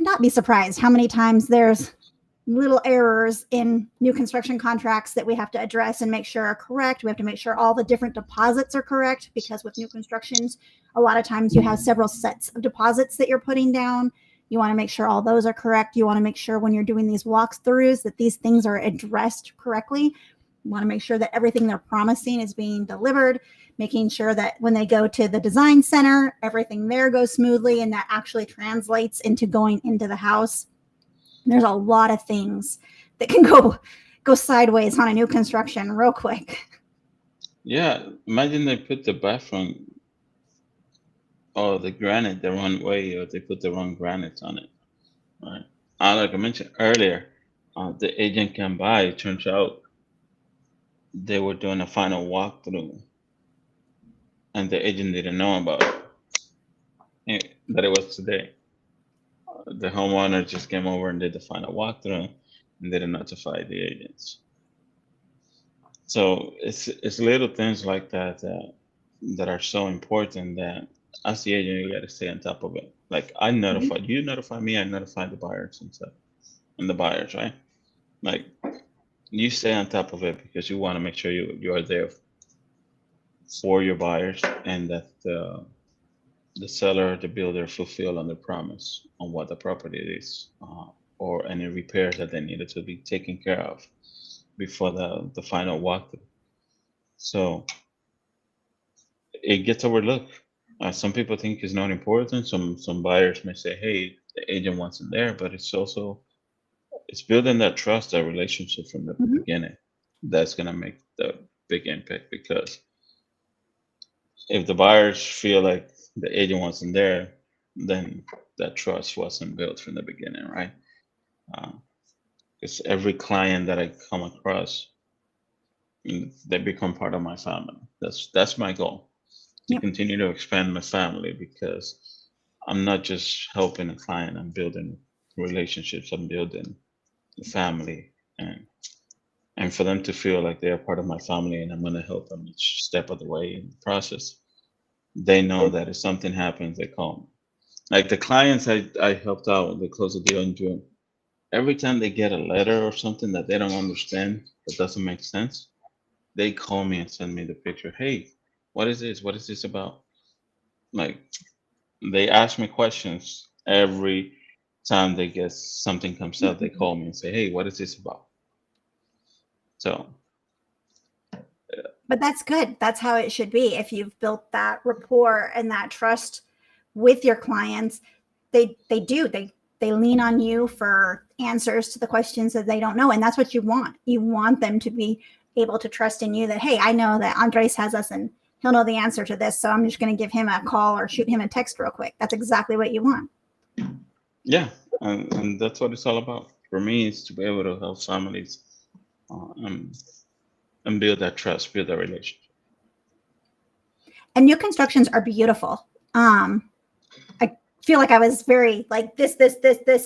not be surprised how many times there's little errors in new construction contracts that we have to address and make sure are correct. We have to make sure all the different deposits are correct, because with new constructions, a lot of times you have several sets of deposits that you're putting down. You want to make sure all those are correct. You want to make sure when you're doing these walkthroughs that these things are addressed correctly. You want to make sure that everything they're promising is being delivered, making sure that when they go to the design center, everything there goes smoothly and that actually translates into going into the house. There's a lot of things that can go sideways on a new construction real quick. yeah. Imagine they put the bathroom or the granite the wrong way, or they put the wrong granite on it. Right. Like I mentioned earlier, the agent came by. It turns out they were doing a final walkthrough, and the agent didn't know about that it was today. The homeowner just came over and did the final walkthrough, and didn't notify the agents. So it's little things like that that are so important that as the agent you got to stay on top of it. Like I Mhm. notified you, notify me, I notify the buyers and stuff, and the buyers, right? Like you stay on top of it because you want to make sure you are there for your buyers, and that the seller, the builder, fulfill on the promise on what the property is, or any repairs that they needed to be taken care of before the final walkthrough. So it gets overlooked. Some people think it's not important. Some buyers may say, "Hey, the agent wasn't there," but it's building that trust, that relationship from the Mhm. beginning. That's gonna make the big impact, because if the buyers feel like the agent wasn't there, then that trust wasn't built from the beginning, right? Because every client that I come across, they become part of my family. That's my goal, to Yep. continue to expand my family, because I'm not just helping a client, I'm building relationships, I'm building a family, and for them to feel like they're part of my family and I'm going to help them each step of the way in the process, they know that if something happens, they call me. Like the clients I helped out, they closed the deal in June. Every time they get a letter or something that they don't understand, that doesn't make sense, they call me and send me the picture. Hey, what is this? What is this about? Like they ask me questions every time they get something comes out. They call me and say, "Hey, what is this about?" So But that's good. That's how it should be. If you've built that rapport and that trust with your clients, they do. They lean on you for answers to the questions that they don't know. And that's what you want. You want them to be able to trust in you that, hey, I know that Andres has us and he'll know the answer to this. So I'm just going to give him a call or shoot him a text real quick. That's exactly what you want. yeah, and that's what it's all about. For me, is to be able to help families, uh, and, and build that trust, build that relationship. And new constructions are beautiful. I feel like I was very like this,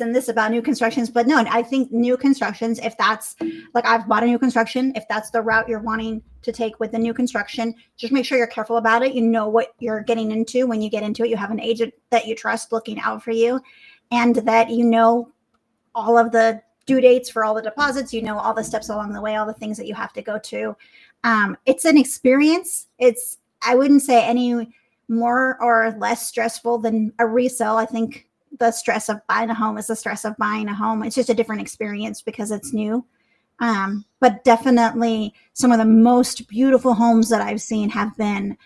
and this about new constructions, but no, I think new constructions, if that's like I've bought a new construction, if that's the route you're wanting to take with the new construction, just make sure you're careful about it. You know what you're getting into when you get into it. You have an agent that you trust looking out for you, and that you know all of the due dates for all the deposits, you know all the steps along the way, all the things that you have to go to. It's an experience. It's I wouldn't say any more or less stressful than a resale. I think the stress of buying a home is the stress of buying a home. It's just a different experience because it's new. But definitely some of the most beautiful homes that I've seen have been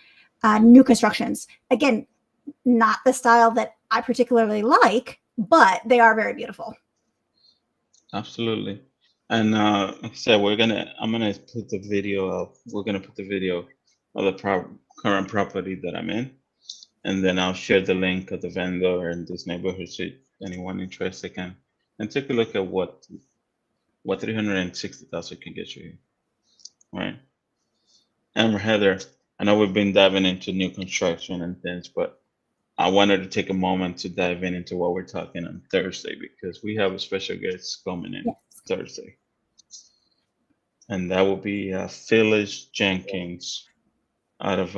new constructions. Again, not the style that I particularly like, but they are very beautiful. Absolutely. And like I said, I'm gonna put the video of, we're gonna put the video of the current property that I'm in, and then I'll share the link of the vendor in this neighborhood, so anyone interested can and take a look at what 360,000 can get you, right? And Heather, I know we've been diving into new construction and things, but I wanted to take a moment to dive into what we're talking on Thursday, because we have a special guest coming in Yes. Thursday, and that will be Phyllis Jenkins out of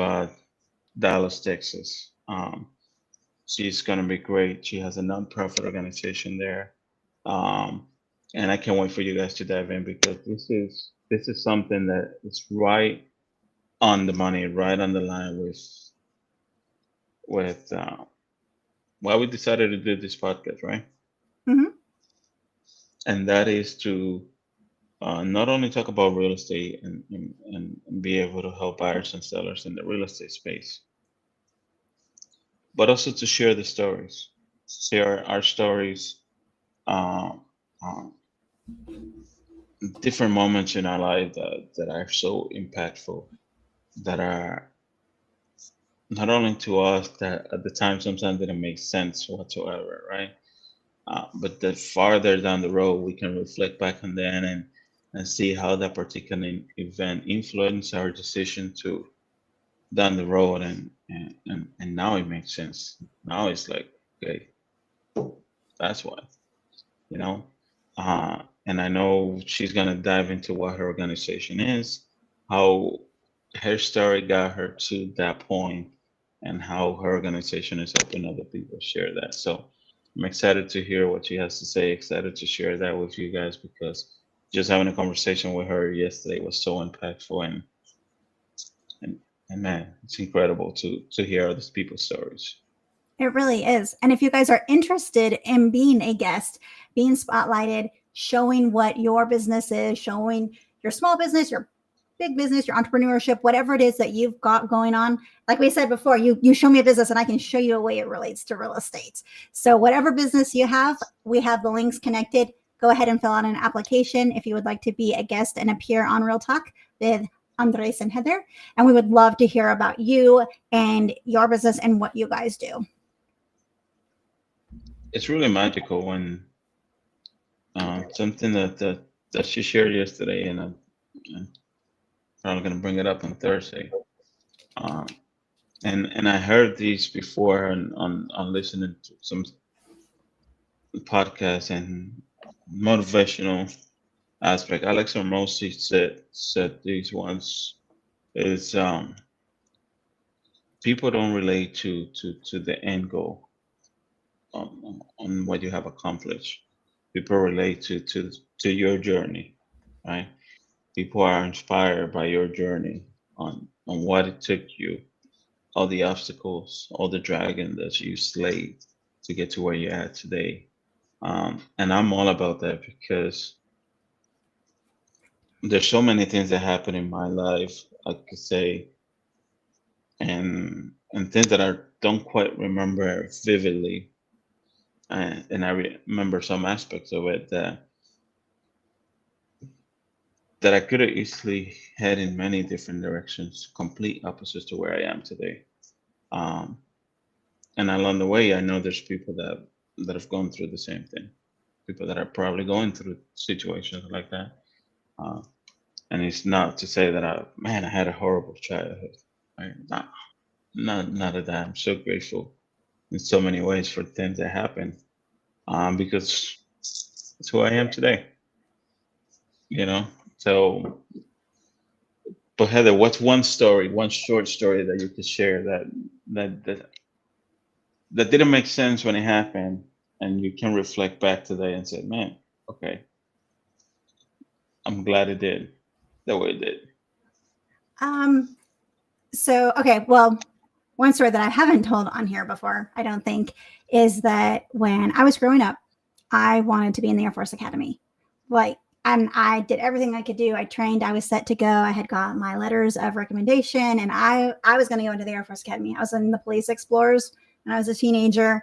Dallas, Texas. She's going to be great. She has a nonprofit organization there, um, and I can't wait for you guys to dive in, because this is something that is right on the money, right on the line with why we decided to do this podcast, right? Mm-hmm. And that is to not only talk about real estate and be able to help buyers and sellers in the real estate space, but also to share the stories, share our stories, uh, uh, different moments in our life that are so impactful, that are not only to us that at the time sometimes didn't make sense whatsoever, right? But the farther down the road, we can reflect back on that and see how that particular event influenced our decision to down the road, and now it makes sense. Now it's like, okay, that's why, you know. And I know she's gonna dive into what her organization is, how her story got her to that point, and how her organization is helping other people share that. So I'm excited to hear what she has to say. Excited to share that with you guys because just having a conversation with her yesterday was so impactful, and, and man, it's incredible to hear other people's stories. It really is. And if you guys are interested in being a guest, being spotlighted, showing what your business is, showing your small business, your big business, your entrepreneurship, whatever it is that you've got going on. Like we said before, you show me a business and I can show you a way it relates to real estate. So whatever business you have, we have the links connected. Go ahead and fill out an application if you would like to be a guest and appear on Real Talk with Andres and Heather. And we would love to hear about you and your business and what you guys do. It's really magical when something that she shared yesterday, and I'm probably gonna bring it up on Thursday. Um, and I heard these before on listening to some podcasts and motivational aspect. Alex Hormozi said these once is people don't relate to the end goal on what you have accomplished. People relate to your journey, right? People are inspired by your journey on what it took you, all the obstacles, all the dragon that you slayed to get to where you're at today. And I'm all about that because there's so many things that happen in my life, I could say, and things that I don't quite remember vividly, and I remember some aspects of it that I could have easily head in many different directions, complete opposites to where I am today. Um, and along the way, I know there's people that have gone through the same thing, people that are probably going through situations like that. Uh, and it's not to say that I had a horrible childhood. Right? Not at that. I'm so grateful in so many ways for things that happen, because it's who I am today. You know. So, but Heather, what's one story, one short story that you could share that that, that didn't make sense when it happened, and you can reflect back today and say, "Man, okay, I'm glad it did the way it did." Um, so okay, well, one story that I haven't told on here before, I don't think, is that when I was growing up, I wanted to be in the Air Force Academy. Like, and I did everything I could do. I trained, I was set to go. I had got my letters of recommendation, and I was going to go into the Air Force Academy. I was in the Police Explorers when I was a teenager.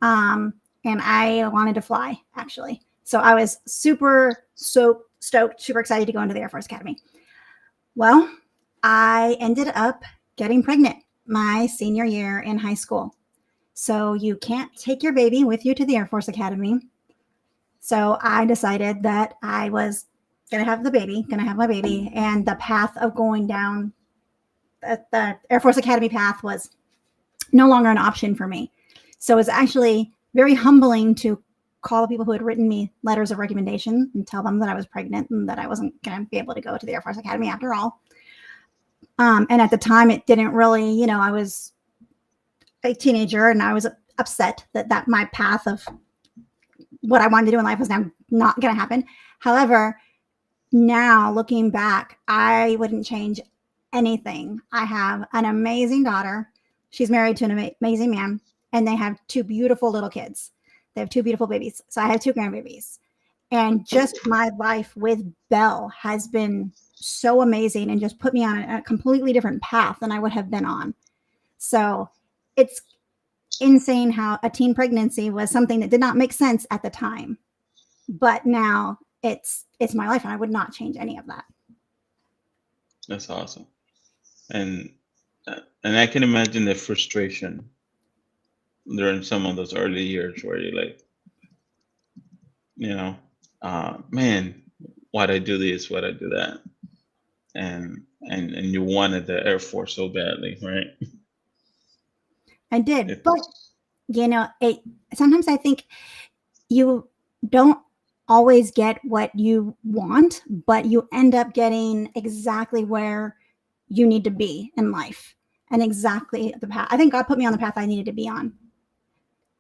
And I wanted to fly, actually. So I was so stoked, super excited to go into the Air Force Academy. Well, I ended up getting pregnant my senior year in high school. So you can't take your baby with you to the Air Force Academy. So I decided that I was going to have my baby. And the path of going down the Air Force Academy path was no longer an option for me. So it was actually very humbling to call the people who had written me letters of recommendation and tell them that I was pregnant and that I wasn't going to be able to go to the Air Force Academy after all. And at the time, it didn't really, I was a teenager and I was upset that my path of what I wanted to do in life was now not going to happen. However, now looking back, I wouldn't change anything. I have an amazing daughter. She's married to an amazing man, and they have two beautiful little kids. They have two beautiful babies. So I have two grandbabies. And just my life with Belle has been so amazing and just put me on a completely different path than I would have been on. So it's insane how a teen pregnancy was something that did not make sense at the time. But now it's my life, and I would not change any of that. That's awesome. And And I can imagine the frustration during some of those early years where you're like, you know, man, why'd I do this? Why'd I do that? And you wanted the Air Force so badly, right? I did, but It's it sometimes I think you don't always get what you want, but you end up getting exactly where you need to be in life and exactly the path. I think God put me on the path I needed to be on.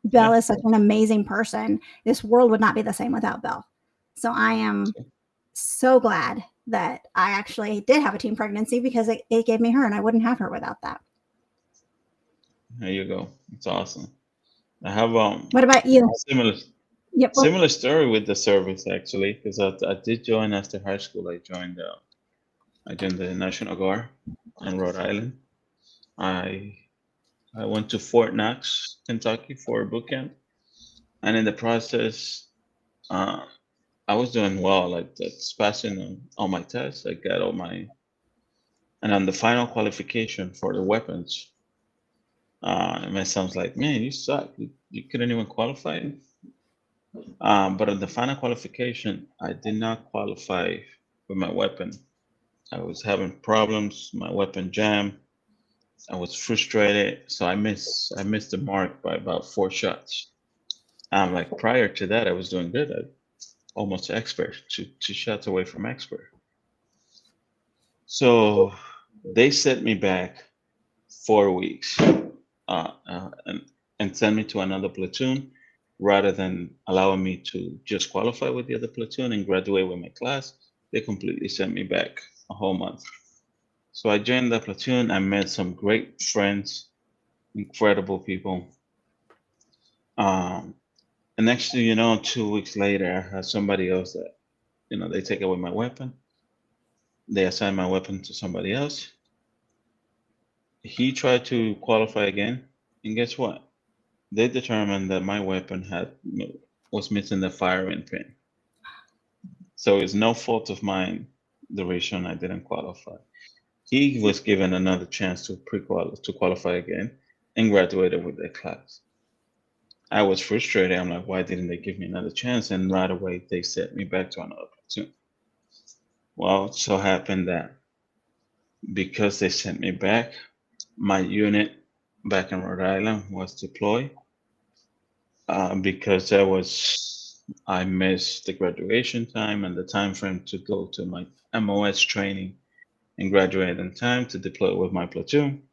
Belle yeah. is such an amazing person. This world would not be the same without Belle. So I am so glad that I actually did have a teen pregnancy because it gave me her, and I wouldn't have her without that. There you go. It's awesome. I have What about you? similar Yep. similar story with the service actually, because I did join after high school. I joined the National Guard in Rhode Island. I I went to Fort Knox, Kentucky for a boot camp, and in the process, uh, I was doing well. Like that's passing on all my tests. I got all my and on the final qualification for the weapons. And my son's like, "Man, you suck. You couldn't even qualify." But on the final qualification, I did not qualify with my weapon. I was having problems. My weapon jammed. I was frustrated, so I missed the mark by about 4 shots. Like prior to that, I was doing good. I almost expert, two shots away from expert. So they set me back 4 weeks, and sent me to another platoon rather than allowing me to just qualify with the other platoon and graduate with my class. They completely sent me back a whole month. So I joined the platoon. I met some great friends, incredible people. Um, and next thing you know, 2 weeks later, I had somebody else that, they take away my weapon. They assign my weapon to somebody else. He tried to qualify again, and guess what? They determined that my weapon was missing the firing pin. So it's no fault of mine the reason I didn't qualify. He was given another chance to qualify again and graduated with their class. I was frustrated. I'm like, why didn't they give me another chance? And right away they sent me back to another platoon. Well, it so happened that because they sent me back, my unit back in Rhode Island was deployed, because I missed the graduation time and the time frame to go to my MOS training and graduate in time to deploy with my platoon.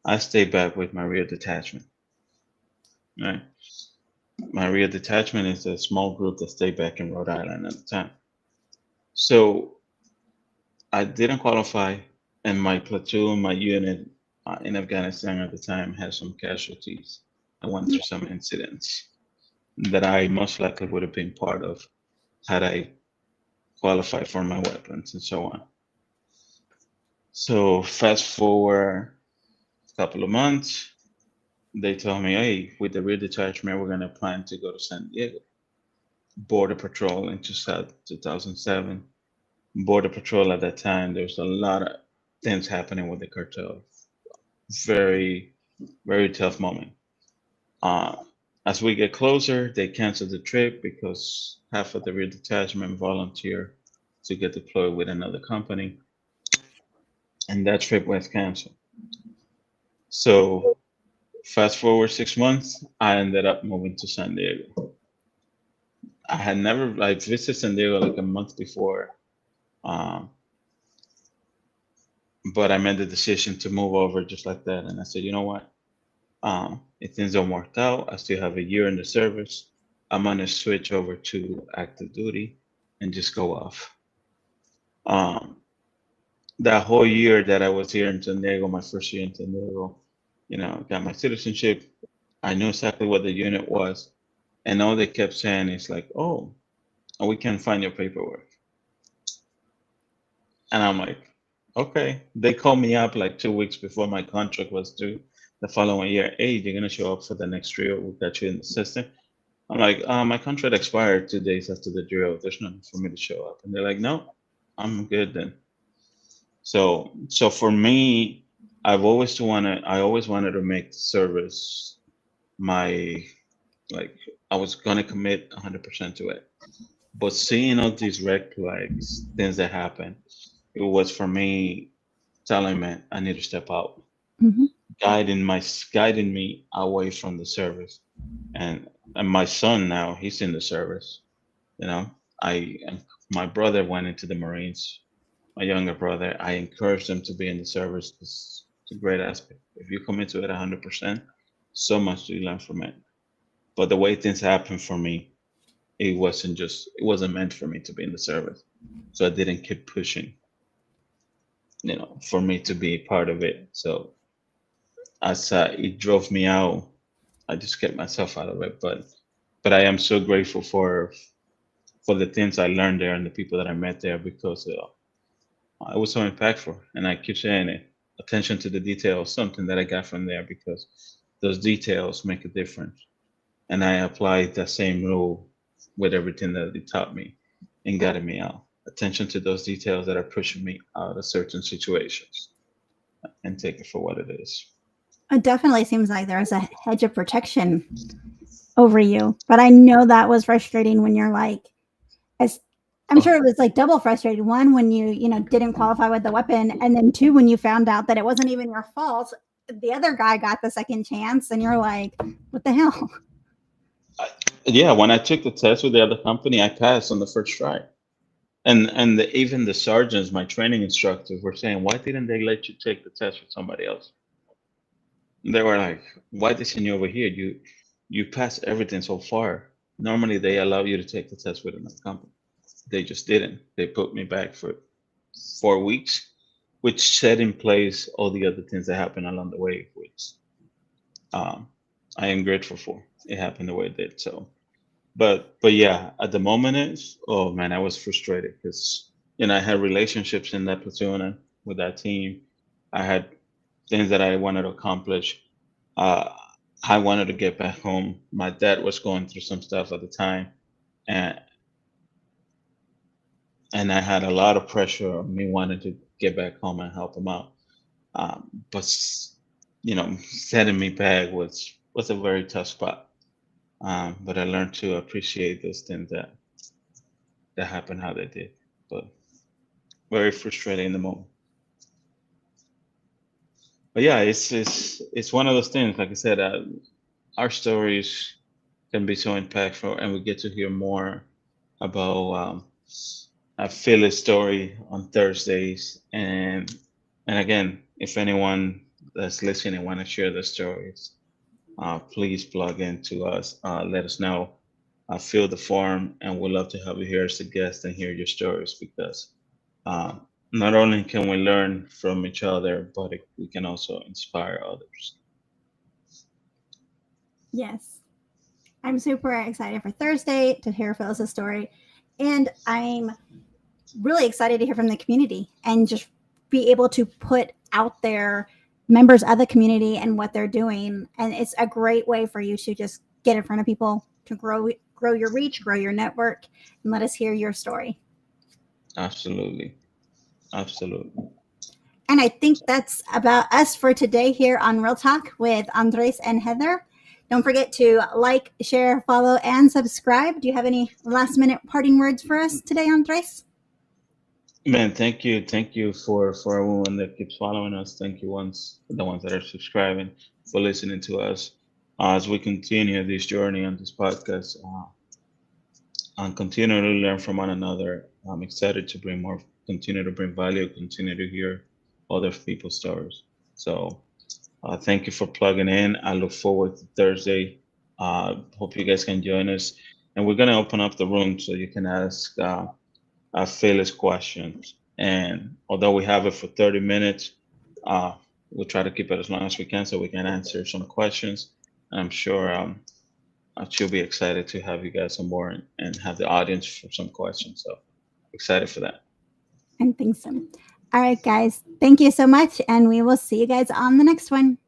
I stayed back with my rear detachment. Right, my rear detachment is a small group that stayed back in Rhode Island at the time. So I didn't qualify, and my platoon, my unit in Afghanistan at the time had some casualties. I went through some incidents that I most likely would have been part of had I qualified for my weapons and so on. So fast forward a couple of months, they told me, hey, with the rear detachment, we're going to plan to go to San Diego. Border Patrol in 2007. Border Patrol at that time, there was a lot of things happening with the cartel. Very, very tough moment. Uh, as we get closer, they canceled the trip because half of the rear detachment volunteered to get deployed with another company, and that trip was canceled. So fast forward 6 months, I ended up moving to San Diego. I had never like visited San Diego like a month before, um, but I made the decision to move over just like that. And I said, you know what? If things don't work out, I still have a year in the service. I'm gonna switch over to active duty and just go off. Um, that whole year that I was here in San Diego, my first year in San Diego, got my citizenship. I knew exactly what the unit was, and all they kept saying is like, "Oh, we can't find your paperwork." And I'm like, "Okay." They called me up like 2 weeks before my contract was due the following year. Hey, you're gonna show up for the next drill. We got you in the system. I'm like, my contract expired 2 days after the drill. There's nothing for me to show up. And they're like, no, I'm good then. So for me, I always wanted to make service my, like, I was gonna commit 100% to it. But seeing all these red flags, things that happen, it was for me telling me I need to step out, Hmm. guiding me away from the service. And my son now, he's in the service. You know, I my brother went into the Marines. My younger brother, I encouraged him to be in the service because it's a great aspect. If you commit to it 100%, so much do you learn from it. But the way things happened for me, it wasn't meant for me to be in the service. So I didn't keep pushing, for me to be part of it. So as it drove me out, I just kept myself out of it. But I am so grateful for the things I learned there and the people that I met there, because it was so impactful. And I keep saying it, attention to the details, something that I got from there, because those details make a difference. And I applied that same rule with everything that it taught me and guided me out. Attention to those details that are pushing me out of certain situations, and take it for what it is. It definitely seems like there was a hedge of protection over you. But I know that was frustrating when you're like, as I'm Oh, sure it was like double frustrated. One, when you didn't qualify with the weapon, and then two, when you found out that it wasn't even your fault. The other guy got the second chance, and you're like, what the hell? I, yeah, when I took the test with the other company, I passed on the first try. Even the sergeants, my training instructors, were saying, "Why didn't they let you take the test with somebody else?" They were like, "Why they send you over here? You passed everything so far. Normally they allow you to take the test with another company." They just didn't. They put me back for 4 weeks, which set in place all the other things that happened along the way, which um, I am grateful for. It happened the way it did. So, but yeah, at the moment, it's, oh man, I was frustrated because I had relationships in that platoon and with that team. I had things that I wanted to accomplish. Uh, I wanted to get back home. My dad was going through some stuff at the time, and I had a lot of pressure on me wanting to get back home and help him out. But setting me back was a very tough spot. But I learned to appreciate those things that happened how they did. But very frustrating in the moment. But yeah, it's one of those things. Like I said, our stories can be so impactful, and we get to hear more about Philly's story on Thursdays. And again, if anyone that's listening want to share their stories, please plug into us. Let us know. Fill the form, and we'd love to have you here as a guest and hear your stories, because uh, not only can we learn from each other, but we can also inspire others. Yes. I'm super excited for Thursday to hear Phyllis's story. And I'm really excited to hear from the community and just be able to put out there members of the community and what they're doing. And it's a great way for you to just get in front of people, to grow your reach, grow your network, and let us hear your story. Absolutely. Absolutely. And I think that's about us for today here on Real Talk with Andres and Heather. Don't forget to like, share, follow, and subscribe. Do you have any last minute parting words for us today, Andres? Man, thank you. Thank you for everyone that keeps following us. Thank you the ones that are subscribing, for listening to us as we continue this journey on this podcast, and continue to learn from one another. I'm excited to continue to bring value, continue to hear other people's stories. So thank you for plugging in. I look forward to Thursday. Hope you guys can join us. And we're going to open up the room so you can ask Phyllis questions. And although we have it for 30 minutes, uh, we'll try to keep it as long as we can so we can answer some questions. And I'm sure she'll be excited to have you guys on board and have the audience for some questions. So excited for that. I think so. All right, guys. Thank you so much. And we will see you guys on the next one.